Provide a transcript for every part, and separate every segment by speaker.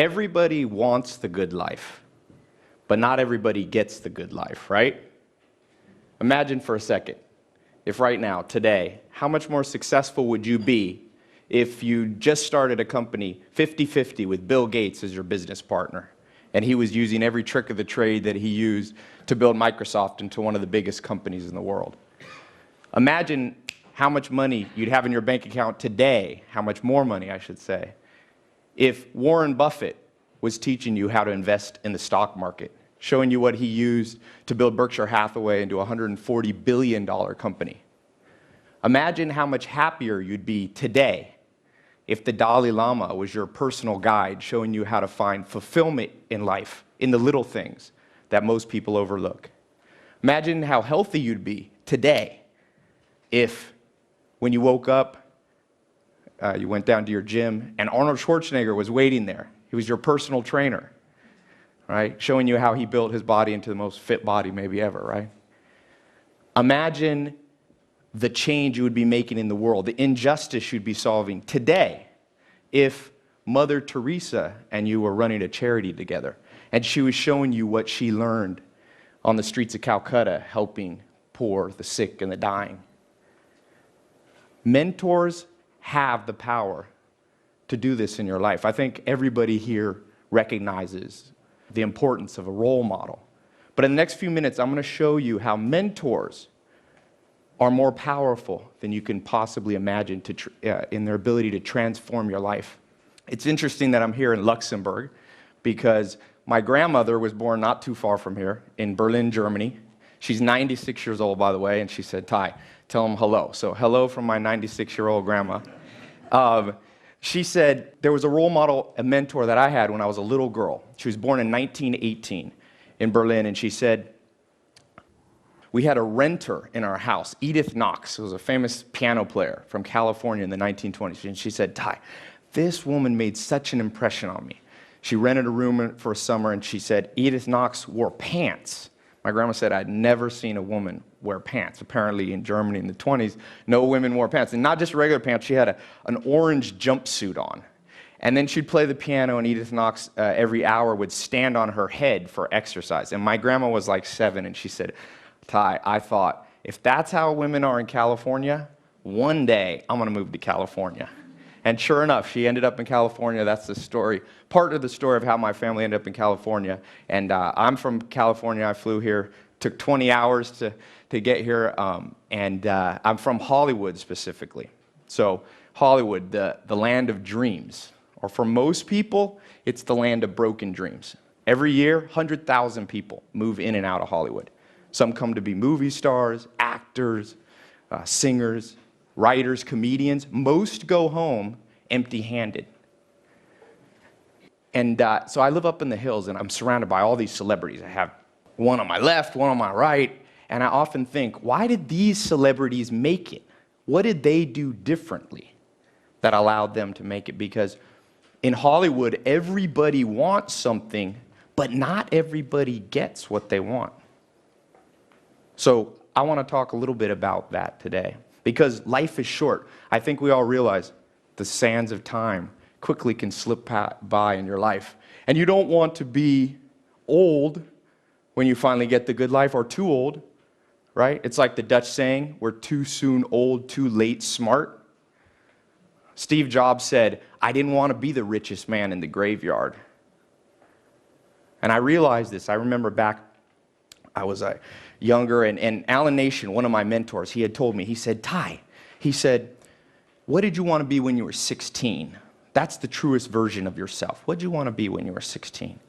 Speaker 1: Everybody wants the good life, but not everybody gets the good life, right? Imagine for a second, if right now, today, how much more successful would you be if you just started a company 50-50 with Bill Gates as your business partner, and he was using every trick of the trade that he used to build Microsoft into one of the biggest companies in the world? Imagine how much money you'd have in your bank account today, how much more money, I should say, if Warren Buffett was teaching you how to invest in the stock market, showing you what he used to build Berkshire Hathaway into a $140 billion company. Imagine how much happier you'd be today if the Dalai Lama was your personal guide, showing you how to find fulfillment in life, in the little things that most people overlook. Imagine how healthy you'd be today if, when you woke up, you went down to your gym, and Arnold Schwarzenegger was waiting there. He was your personal trainer, right? Showing you how he built his body into the most fit body maybe ever, right? Imagine the change you would be making in the world, the injustice you'd be solving today if Mother Teresa and you were running a charity together, and she was showing you what she learned on the streets of Calcutta, helping poor, the sick, and the dying. Mentors have the power to do this in your life. I think everybody here recognizes the importance of a role model. But in the next few minutes, I'm going to show you how mentors are more powerful than you can possibly imagine in their ability to transform your life. It's interesting that I'm here in Luxembourg because my grandmother was born not too far from here in Berlin, Germany. She's 96 years old, by the way, and she said, "Tai, tell them hello." So hello from my 96-year-old grandma. She said there was a role model, a mentor that I had when I was a little girl. She was born in 1918 in Berlin, and she said, we had a renter in our house, Edith Knox, who was a famous piano player from California in the 1920s. And she said, "Tai, this woman made such an impression on me." She rented a room for a summer, and she said, Edith Knox wore pants. My grandma said, I'd never seen a woman wear pants. Apparently in Germany in the 20s, no women wore pants. And not just regular pants, she had an orange jumpsuit on. And then she'd play the piano, and Edith Knox every hour would stand on her head for exercise. And my grandma was like 7, and she said, "Tai, I thought, if that's how women are in California, one day I'm going to move to California." And sure enough, she ended up in California. That's the story, part of the story of how my family ended up in California. And I'm from California. I flew here. Took 20 hours to get here. And I'm from Hollywood specifically. So Hollywood, the land of dreams. Or for most people, it's the land of broken dreams. Every year, 100,000 people move in and out of Hollywood. Some come to be movie stars, actors, singers, writers, comedians. Most go home empty-handed. And so I live up in the hills, and I'm surrounded by all these celebrities. I have one on my left, one on my right, and I often think, why did these celebrities make it? What did they do differently that allowed them to make it? Because in Hollywood, everybody wants something, but not everybody gets what they want. So I want to talk a little bit about that today. Because life is short. I think we all realize the sands of time quickly can slip by in your life. And you don't want to be old when you finally get the good life, or too old, right? It's like the Dutch saying, we're too soon old, too late smart. Steve Jobs said, I didn't want to be the richest man in the graveyard. And I realized this. I remember back, I was younger, and Alan Nation, one of my mentors, he had told me, he said, Tai, he said, what did you want to be when you were 16? That's the truest version of yourself. What did you want to be when you were 16?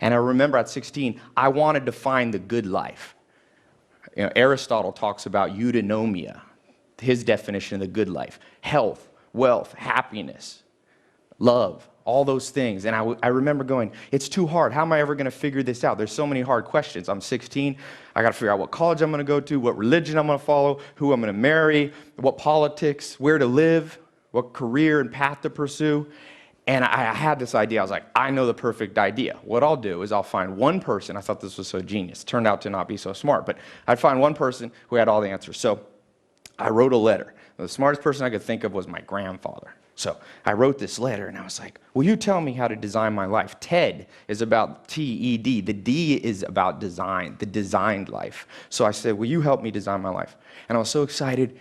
Speaker 1: And I remember at 16, I wanted to find the good life. You know, Aristotle talks about eudaimonia, his definition of the good life. Health, wealth, happiness, love, all those things. And I remember going, it's too hard. How am I ever going to figure this out? There's so many hard questions. I'm 16. I got to figure out what college I'm going to go to, what religion I'm going to follow, who I'm going to marry, what politics, where to live, what career and path to pursue. And I had this idea. I was like, I know the perfect idea. What I'll do is I'll find one person. I thought this was so genius. Turned out to not be so smart. But I'd find one person who had all the answers. So I wrote a letter. The smartest person I could think of was my grandfather. So I wrote this letter, and I was like, will you tell me how to design my life? TED is about T-E-D. The D is about design, the designed life. So I said, will you help me design my life? And I was so excited.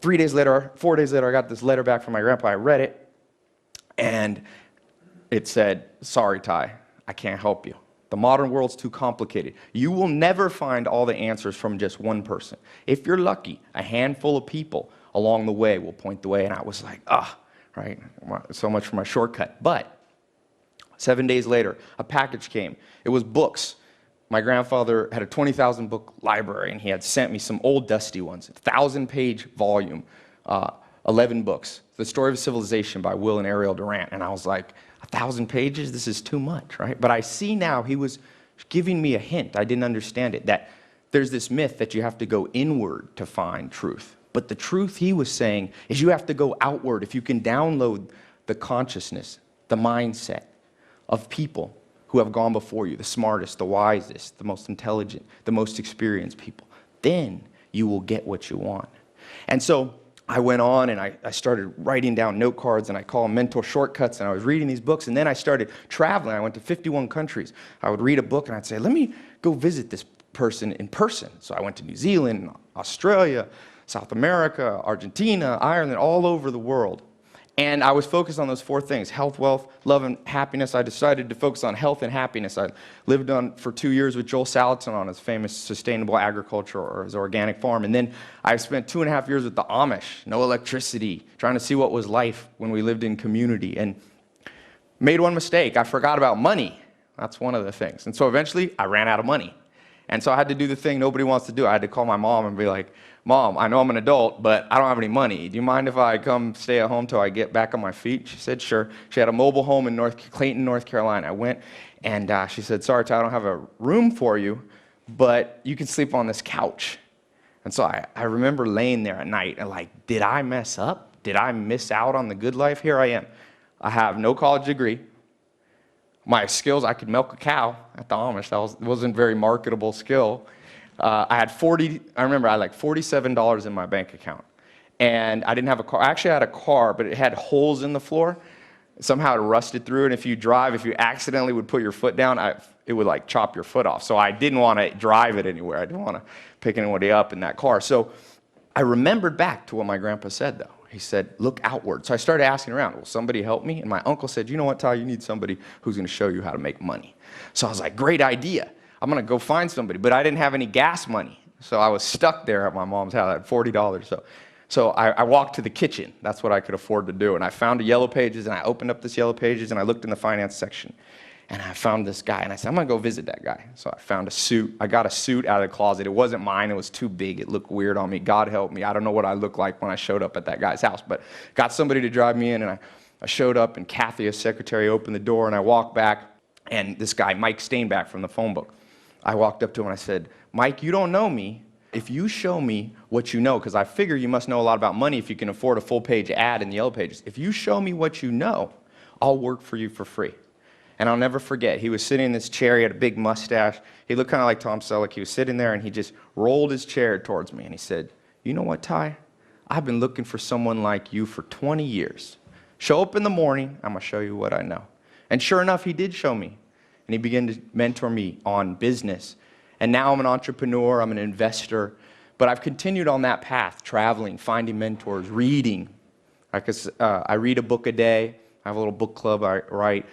Speaker 1: 4 days later, I got this letter back from my grandpa. I read it, and it said, sorry, Tai, I can't help you. The modern world's too complicated. You will never find all the answers from just one person. If you're lucky, a handful of people along the way will point the way. And I was like, right, so much for my shortcut. But 7 days later, a package came. It was books. My grandfather had a 20,000 book library, and he had sent me some old dusty ones, 1,000-page volume, 11 books. The Story of Civilization by Will and Ariel Durant. And I was like, 1,000 pages? This is too much, right? But I see now he was giving me a hint. I didn't understand it, that there's this myth that you have to go inward to find truth. But the truth he was saying is you have to go outward. If you can download the consciousness, the mindset of people who have gone before you, the smartest, the wisest, the most intelligent, the most experienced people, then you will get what you want. And so I went on and I started writing down note cards, and I call them mental shortcuts, and I was reading these books, and then I started traveling. I went to 51 countries. I would read a book and I'd say, let me go visit this person in person. So I went to New Zealand, Australia, South America, Argentina, Ireland, all over the world. And I was focused on those 4 things: health, wealth, love, and happiness. I decided to focus on health and happiness. I lived for 2 years with Joel Salatin on his famous sustainable agriculture, or his organic farm. And then I spent 2.5 years with the Amish, no electricity, trying to see what was life when we lived in community. And made one mistake. I forgot about money. That's one of the things. And so eventually I ran out of money. And so I had to do the thing nobody wants to do. I had to call my mom and be like, Mom, I know I'm an adult, but I don't have any money. Do you mind if I come stay at home till I get back on my feet? She said, sure. She had a mobile home in Clayton, North Carolina. I went, and she said, sorry, Ty, I don't have a room for you, but you can sleep on this couch. And so I remember laying there at night and like, did I mess up? Did I miss out on the good life? Here I am. I have no college degree. My skills, I could milk a cow at the Amish. That wasn't a very marketable skill. I had like $47 in my bank account. And I didn't have a car. I actually had a car, but it had holes in the floor. Somehow it rusted through, and if you accidentally would put your foot down, it would like chop your foot off. So I didn't want to drive it anywhere. I didn't want to pick anybody up in that car. So I remembered back to what my grandpa said, though. He said, look outward. So I started asking around, will somebody help me? And my uncle said, you know what, Ty, you need somebody who's going to show you how to make money. So I was like, great idea. I'm going to go find somebody. But I didn't have any gas money. So I was stuck there at my mom's house. I had $40. So I walked to the kitchen. That's what I could afford to do. And I found a Yellow Pages, and I opened up this Yellow Pages, and I looked in the finance section. And I found this guy, and I said, I'm going to go visit that guy. So I found a suit. I got a suit out of the closet. It wasn't mine. It was too big. It looked weird on me. God help me. I don't know what I looked like when I showed up at that guy's house. But got somebody to drive me in, and I showed up, and Kathy, his secretary, opened the door, and I walked back, and this guy, Mike Stainback from the phone book, I walked up to him, and I said, Mike, you don't know me. If you show me what you know, because I figure you must know a lot about money if you can afford a full-page ad in the Yellow Pages. If you show me what you know, I'll work for you for free. And I'll never forget, he was sitting in this chair, he had a big mustache. He looked kind of like Tom Selleck. He was sitting there, and he just rolled his chair towards me, and he said, you know what, Ty? I've been looking for someone like you for 20 years. Show up in the morning, I'm going to show you what I know. And sure enough, he did show me. And he began to mentor me on business. And now I'm an entrepreneur, I'm an investor. But I've continued on that path, traveling, finding mentors, reading. I read a book a day. I have a little book club I write.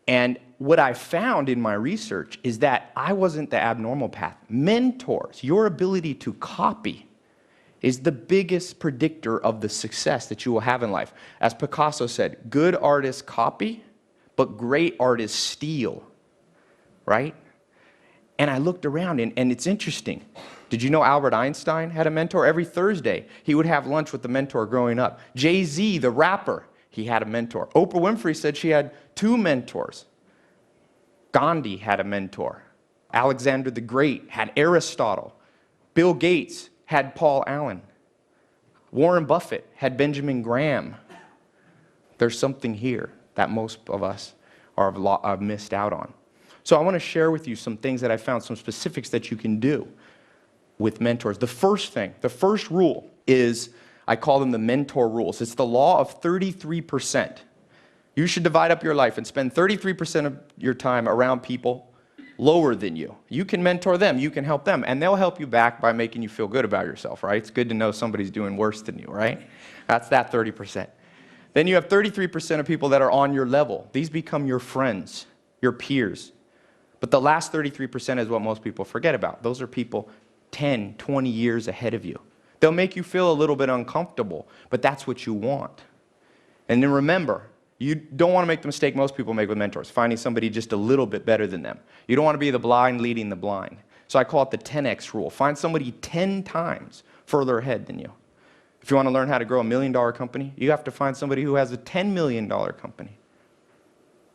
Speaker 1: And what I found in my research is that I wasn't the abnormal path. Mentors, your ability to copy, is the biggest predictor of the success that you will have in life. As Picasso said, good artists copy, but great artists steal, right? And I looked around, and it's interesting. Did you know Albert Einstein had a mentor? Every Thursday, he would have lunch with the mentor growing up. Jay-Z, the rapper, he had a mentor. Oprah Winfrey said she had 2 mentors. Gandhi had a mentor. Alexander the Great had Aristotle. Bill Gates had Paul Allen. Warren Buffett had Benjamin Graham. There's something here that most of us have missed out on. So I want to share with you some things that I found, some specifics that you can do with mentors. The first thing, the first rule is I call them the mentor rules. It's the law of 33%. You should divide up your life and spend 33% of your time around people lower than you. You can mentor them, you can help them, and they'll help you back by making you feel good about yourself, right? It's good to know somebody's doing worse than you, right? That's that 30%. Then you have 33% of people that are on your level. These become your friends, your peers. But the last 33% is what most people forget about. Those are people 10, 20 years ahead of you. They'll make you feel a little bit uncomfortable, but that's what you want. And then remember, you don't want to make the mistake most people make with mentors, finding somebody just a little bit better than them. You don't want to be the blind leading the blind. So I call it the 10x rule. Find somebody 10 times further ahead than you. If you want to learn how to grow $1 million company, you have to find somebody who has a $10 million company.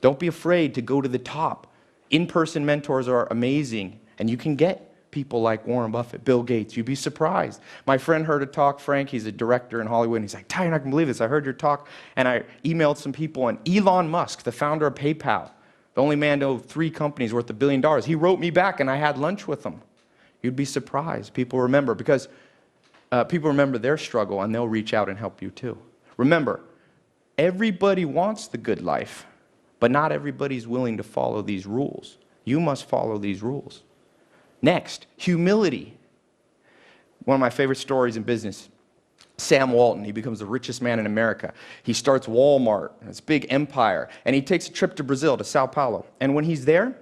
Speaker 1: Don't be afraid to go to the top. In-person mentors are amazing, and you can get people like Warren Buffett, Bill Gates. You'd be surprised. My friend heard a talk, Frank, he's a director in Hollywood, and he's like, Tai, you're not going to believe this. I heard your talk, and I emailed some people, and Elon Musk, the founder of PayPal, the only man to own 3 companies worth $1 billion, he wrote me back, and I had lunch with him. You'd be surprised. People remember, because people remember their struggle, and they'll reach out and help you too. Remember, everybody wants the good life, but not everybody's willing to follow these rules. You must follow these rules. Next, humility. One of my favorite stories in business, Sam Walton, he becomes the richest man in America. He starts Walmart, this big empire, and he takes a trip to Brazil, to Sao Paulo. And when he's there,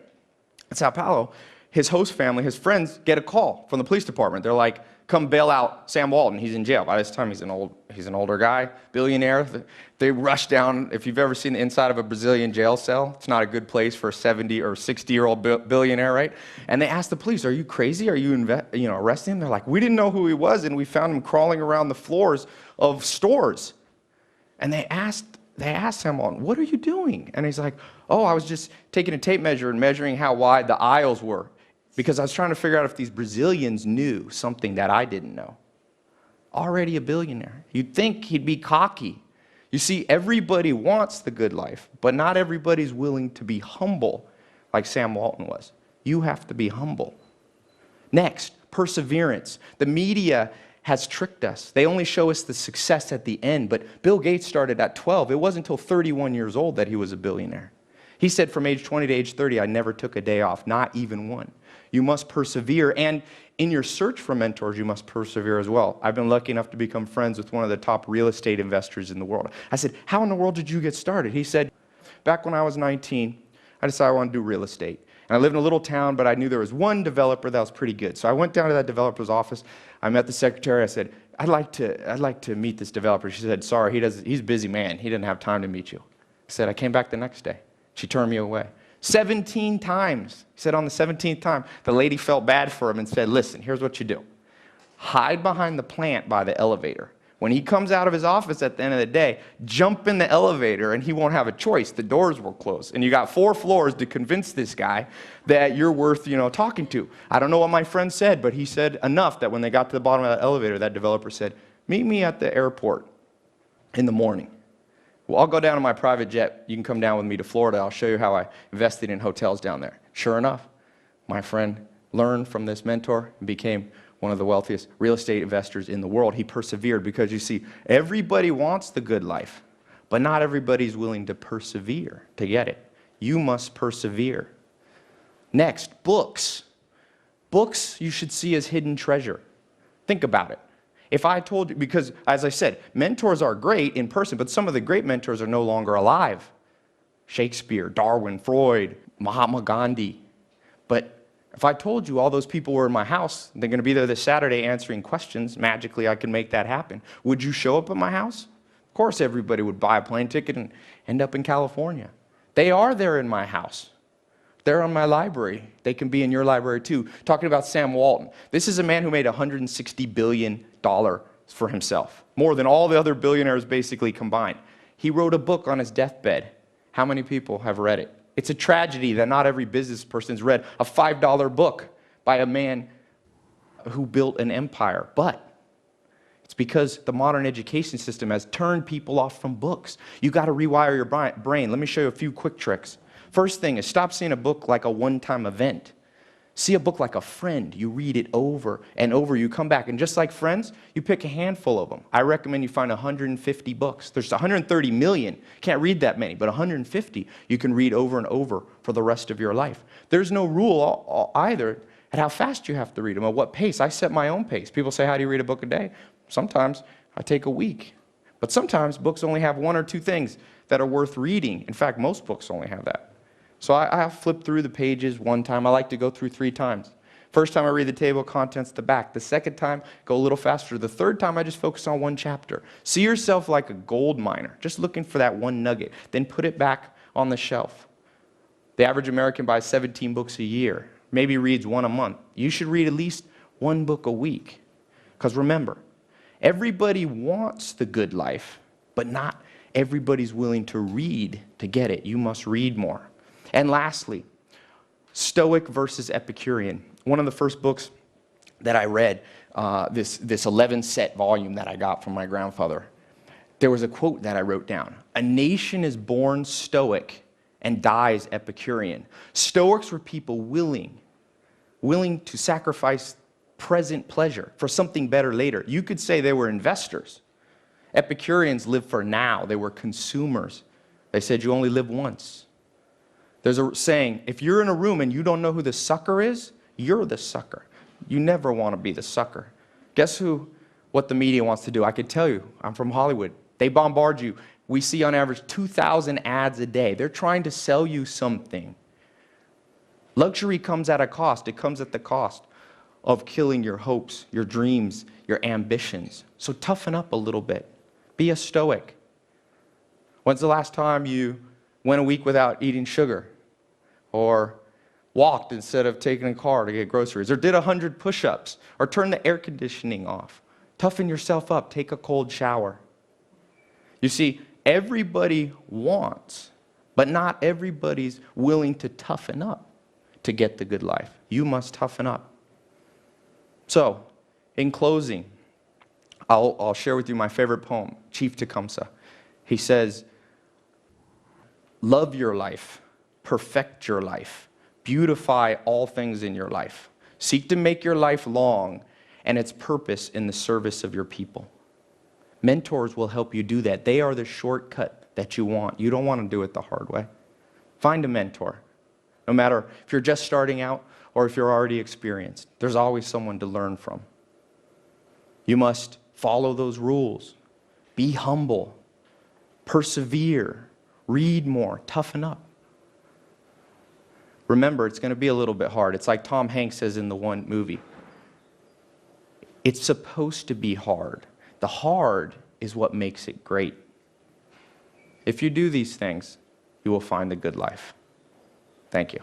Speaker 1: at Sao Paulo, his host family, his friends, get a call from the police department. They're like, come bail out Sam Walton. He's in jail. By this time, he's an older guy, billionaire. They rush down. If you've ever seen the inside of a Brazilian jail cell, it's not a good place for a 70 or 60-year-old billionaire, right? And they ask the police, are you crazy? Are you arresting him? They're like, we didn't know who he was, and we found him crawling around the floors of stores. And they asked Sam Walton, what are you doing? And he's like, oh, I was just taking a tape measure and measuring how wide the aisles were, because I was trying to figure out if these Brazilians knew something that I didn't know. Already a billionaire. You'd think he'd be cocky. You see, everybody wants the good life, but not everybody's willing to be humble like Sam Walton was. You have to be humble. Next, perseverance. The media has tricked us. They only show us the success at the end, but Bill Gates started at 12. It wasn't until 31 years old that he was a billionaire. He said from age 20 to age 30, I never took a day off, not even one. You must persevere, and in your search for mentors, you must persevere as well. I've been lucky enough to become friends with one of the top real estate investors in the world. I said, how in the world did you get started? He said, back when I was 19, I decided I wanted to do real estate. And I lived in a little town, but I knew there was one developer that was pretty good. So I went down to that developer's office. I met the secretary. I said, I'd like to meet this developer. She said, sorry, he's a busy man. He didn't have time to meet you. I said, I came back the next day. She turned me away. 17 times. He said on the 17th time, the lady felt bad for him and said, listen, here's what you do. Hide behind the plant by the elevator. When he comes out of his office at the end of the day, jump in the elevator and he won't have a choice. The doors will close. And you got 4 floors to convince this guy that you're worth, talking to. I don't know what my friend said, but he said enough that when they got to the bottom of that elevator, that developer said, meet me at the airport in the morning. Well, I'll go down in my private jet. You can come down with me to Florida. I'll show you how I invested in hotels down there. Sure enough, my friend learned from this mentor and became one of the wealthiest real estate investors in the world. He persevered because, you see, everybody wants the good life, but not everybody's willing to persevere to get it. You must persevere. Next, books. Books you should see as hidden treasure. Think about it. If I told you, because as I said, mentors are great in person, but some of the great mentors are no longer alive. Shakespeare, Darwin, Freud, Mahatma Gandhi. But if I told you all those people were in my house, they're going to be there this Saturday answering questions, magically I can make that happen. Would you show up at my house? Of course everybody would buy a plane ticket and end up in California. They are there in my house. They're in my library. They can be in your library too. Talking about Sam Walton. This is a man who made $160 billion for himself. More than all the other billionaires basically combined. He wrote a book on his deathbed. How many people have read it? It's a tragedy that not every business person's read a $5 book by a man who built an empire. But it's because the modern education system has turned people off from books. You got to rewire your brain. Let me show you a few quick tricks. First thing is stop seeing a book like a one-time event. See a book like a friend. You read it over and over. You come back, and just like Friends, you pick a handful of them. I recommend you find 150 books. There's 130 million. Can't read that many, but 150 you can read over and over for the rest of your life. There's no rule either at how fast you have to read them, at what pace. I set my own pace. People say, how do you read a book a day? Sometimes I take a week. But sometimes books only have one or two things that are worth reading. In fact, most books only have that. So I flip through the pages one time. I like to go through 3 times. First time I read the table of contents, the back. The second time, go a little faster. The third time, I just focus on one chapter. See yourself like a gold miner, just looking for that one nugget. Then put it back on the shelf. The average American buys 17 books a year, maybe reads 1 a month. You should read at least 1 book a week. Because remember, everybody wants the good life, but not everybody's willing to read to get it. You must read more. And lastly, Stoic versus Epicurean. One of the first books that I read, this 11-set volume that I got from my grandfather, there was a quote that I wrote down. A nation is born Stoic and dies Epicurean. Stoics were people willing to sacrifice present pleasure for something better later. You could say they were investors. Epicureans lived for now. They were consumers. They said you only live once. There's a saying, if you're in a room and you don't know who the sucker is, you're the sucker. You never want to be the sucker. Guess what the media wants to do? I could tell you, I'm from Hollywood. They bombard you. We see on average 2,000 ads a day. They're trying to sell you something. Luxury comes at a cost. It comes at the cost of killing your hopes, your dreams, your ambitions. So toughen up a little bit. Be a Stoic. When's the last time you went a week without eating sugar? Or walked instead of taking a car to get groceries? Or did 100 push-ups? Or turned the air conditioning off? Toughen yourself up. Take a cold shower. You see, everybody wants, but not everybody's willing to toughen up to get the good life. You must toughen up. So, in closing, I'll share with you my favorite poem, Chief Tecumseh. He says, love your life, perfect your life, beautify all things in your life. Seek to make your life long and its purpose in the service of your people. Mentors will help you do that. They are the shortcut that you want. You don't want to do it the hard way. Find a mentor. No matter if you're just starting out or if you're already experienced, there's always someone to learn from. You must follow those rules. Be humble. Persevere. Read more. Toughen up. Remember, it's going to be a little bit hard. It's like Tom Hanks says in the one movie. It's supposed to be hard. The hard is what makes it great. If you do these things, you will find the good life. Thank you.